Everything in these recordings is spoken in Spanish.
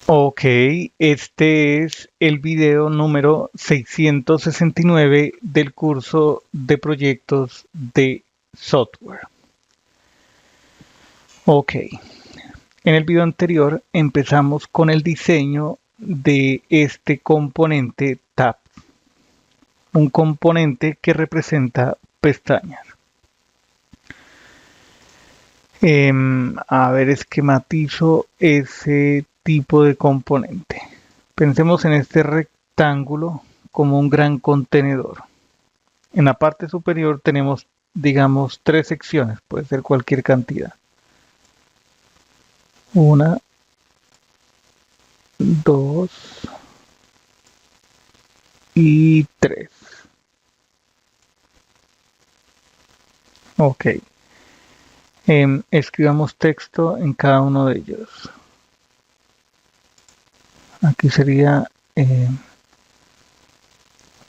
Ok, este es el video número 669 del curso de proyectos de software. Ok, en el video anterior empezamos con el diseño de este componente tab, un componente que representa pestañas. A ver, esquematizo ese tipo de componente. Pensemos en este rectángulo como un gran contenedor. En la parte superior tenemos, digamos, tres secciones, puede ser cualquier cantidad. Una, dos y tres. Ok. Escribamos texto en cada uno de ellos. Aquí sería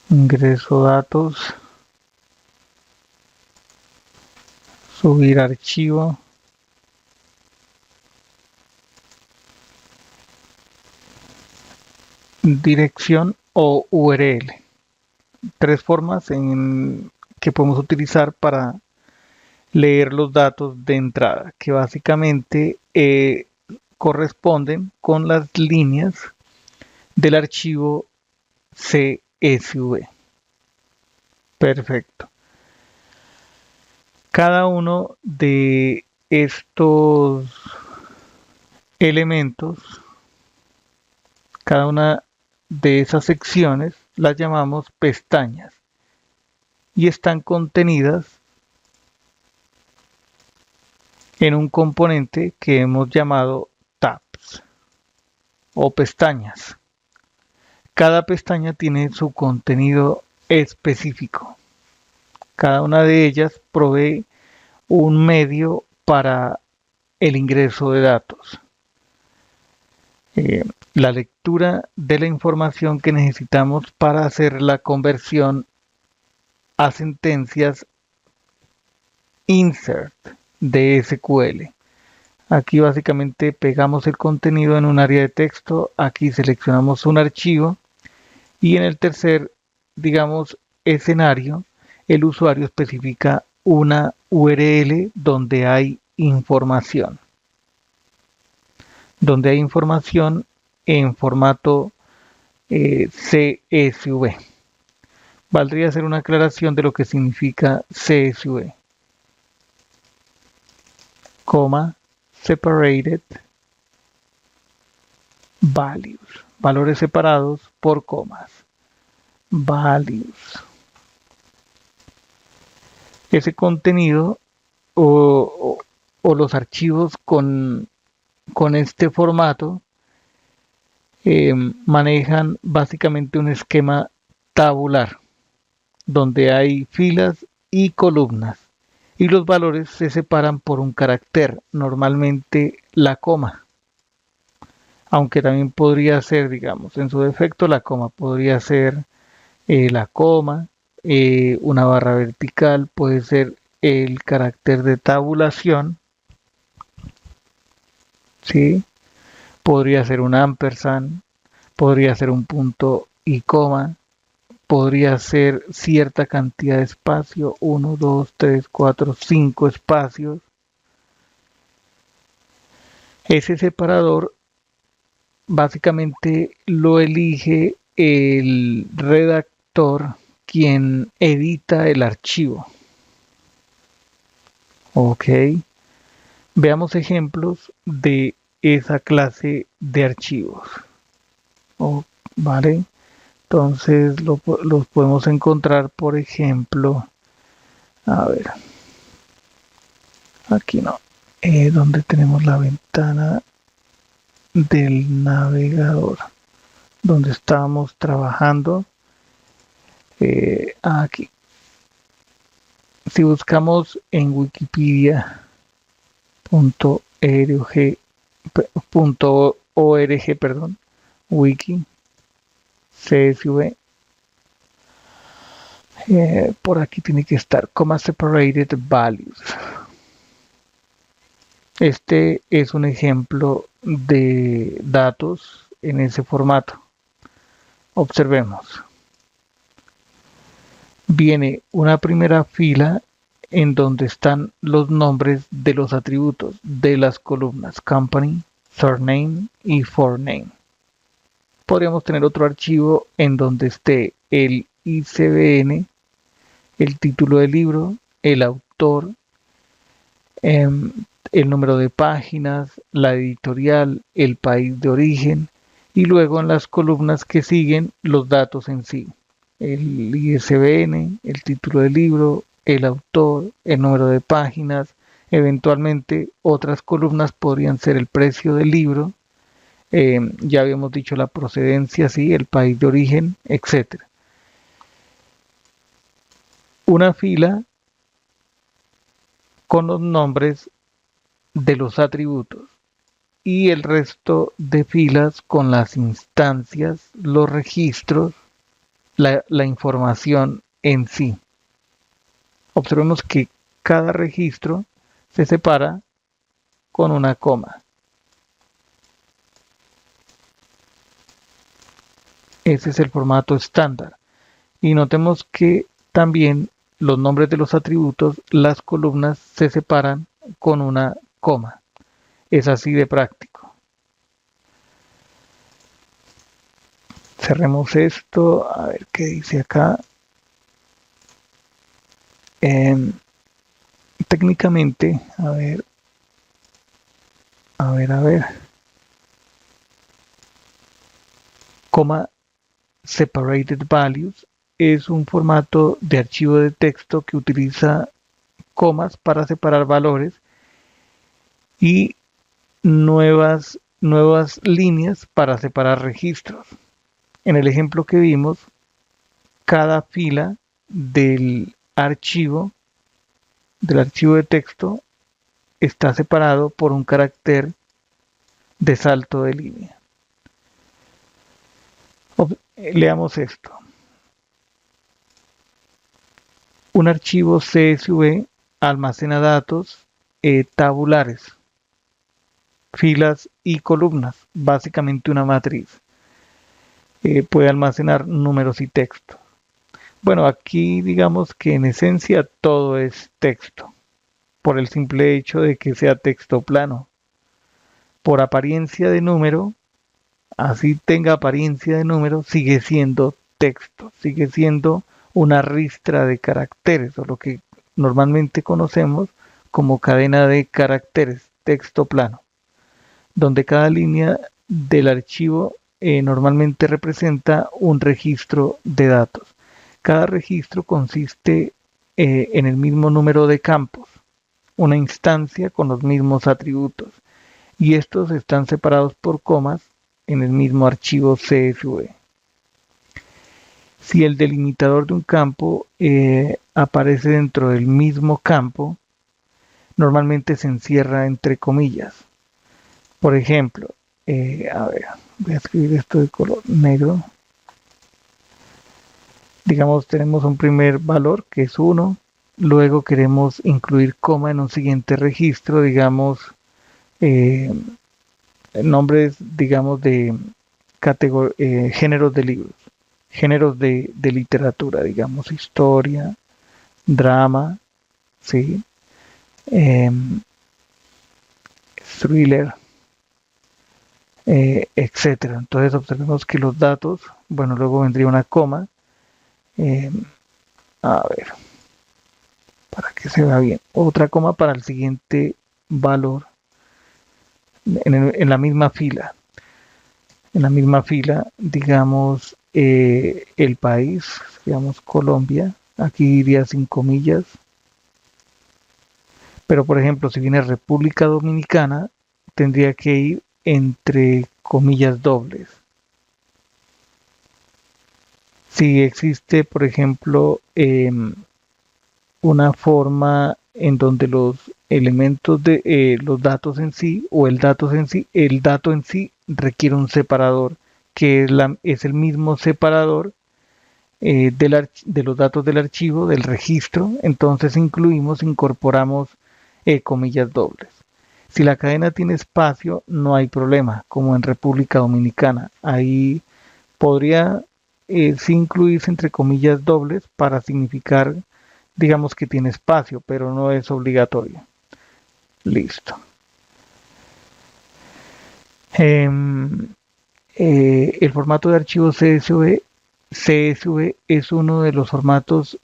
ingreso datos, subir archivo, dirección o URL. Tres formas en que podemos utilizar para leer los datos de entrada, que básicamente corresponden con las líneas del archivo CSV. Perfecto. Cada uno de estos elementos, cada una de esas secciones, las llamamos pestañas y están contenidas en un componente que hemos llamado tabs o pestañas. Cada pestaña tiene su contenido específico. Cada una de ellas provee un medio para el ingreso de datos. La lectura de la información que necesitamos para hacer la conversión a sentencias insert de SQL. Aquí básicamente pegamos el contenido en un área de texto, aquí seleccionamos un archivo y en el tercer, digamos, escenario, el usuario especifica una URL donde hay información. Donde hay información en formato CSV. Valdría hacer una aclaración de lo que significa CSV. Coma, separated values. Valores separados por comas. Values. Ese contenido o los archivos con este formato manejan básicamente un esquema tabular donde hay filas y columnas y los valores se separan por un carácter, normalmente la coma, aunque también podría ser, digamos, en su defecto la coma podría ser la coma, una barra vertical, puede ser el carácter de tabulación, ¿sí? Podría ser un ampersand, podría ser un punto y coma, podría ser cierta cantidad de espacio, 1, 2, 3, 4, 5 espacios. Ese separador básicamente lo elige el redactor quien edita el archivo. Ok. Veamos ejemplos de esa clase de archivos. Vale. Entonces los podemos encontrar, por ejemplo, a ver, aquí no, donde tenemos la ventana del navegador, donde estábamos trabajando, aquí. Si buscamos en wikipedia.org, perdón, wiki CSV, por aquí tiene que estar comma separated values. Este es un ejemplo de datos en ese formato. Observemos. Viene una primera fila en donde están los nombres de los atributos de las columnas company, surname y forename. Podríamos tener otro archivo en donde esté el ISBN, el título del libro, el autor, el número de páginas, la editorial, el país de origen y luego en las columnas que siguen los datos en sí. El ISBN, el título del libro, el autor, el número de páginas, eventualmente otras columnas podrían ser el precio del libro, ya habíamos dicho la procedencia, sí, el país de origen, etc. Una fila con los nombres de los atributos y el resto de filas con las instancias, los registros, la información en sí. Observemos que cada registro se separa con una coma. Ese es el formato estándar. Y notemos que también los nombres de los atributos, las columnas se separan con una coma. Es así de práctico. Cerremos esto, a ver qué dice acá. Técnicamente, a ver. Coma separated values es un formato de archivo de texto que utiliza comas para separar valores y nuevas líneas para separar registros. En el ejemplo que vimos, cada fila del archivo de texto está separado por un carácter de salto de línea. Leamos esto. Un archivo CSV almacena datos tabulares, filas y columnas, básicamente una matriz. Puede almacenar números y texto. Bueno, aquí digamos que en esencia todo es texto, por el simple hecho de que sea texto plano. Por apariencia de número, así tenga apariencia de número, sigue siendo texto, sigue siendo una ristra de caracteres, o lo que normalmente conocemos como cadena de caracteres, texto plano, donde cada línea del archivo normalmente representa un registro de datos. Cada registro consiste en el mismo número de campos, una instancia con los mismos atributos, y estos están separados por comas en el mismo archivo CSV. Si el delimitador de un campo aparece dentro del mismo campo, normalmente se encierra entre comillas. Por ejemplo, a ver, voy a escribir esto de color negro. Digamos, tenemos un primer valor que es 1, luego queremos incluir coma en un siguiente registro, digamos, nombres, digamos, de géneros de libros, géneros de literatura, digamos, historia, drama, ¿sí? Thriller, etcétera. Entonces observemos que los datos, bueno, luego vendría una coma. A ver, para que se vea bien, otra coma para el siguiente valor en la misma fila. En la misma fila, digamos, el país, digamos Colombia, aquí iría sin comillas. Pero por ejemplo, si viene República Dominicana, tendría que ir entre comillas dobles. Si existe, por ejemplo, una forma en donde los elementos de los datos en sí o el dato en sí requiere un separador que es el mismo separador de los datos del archivo, del registro, entonces incorporamos comillas dobles. Si la cadena tiene espacio, no hay problema, como en República Dominicana. Ahí podría sí incluirse entre comillas dobles para significar, digamos que tiene espacio, pero no es obligatorio. Listo. Em, el formato de archivo CSV es uno de los formatos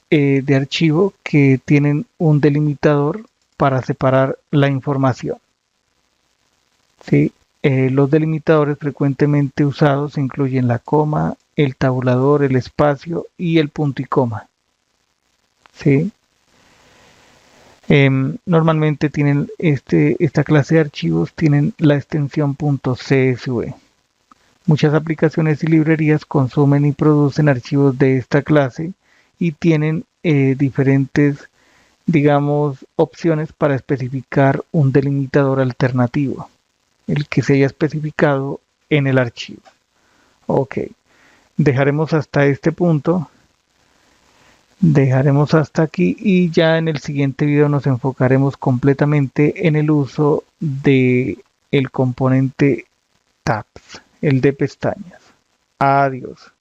de archivo que tienen un delimitador para separar la información. ¿Sí? Los delimitadores frecuentemente usados incluyen la coma, el tabulador, el espacio y el punto y coma. ¿Sí? Normalmente tienen esta clase de archivos tienen la extensión .csv. Muchas aplicaciones y librerías consumen y producen archivos de esta clase y tienen diferentes, digamos, opciones para especificar un delimitador alternativo, el que se haya especificado en el archivo. Ok, dejaremos hasta este punto, dejaremos hasta aquí y ya en el siguiente video nos enfocaremos completamente en el uso de el componente tabs, el de pestañas. Adiós.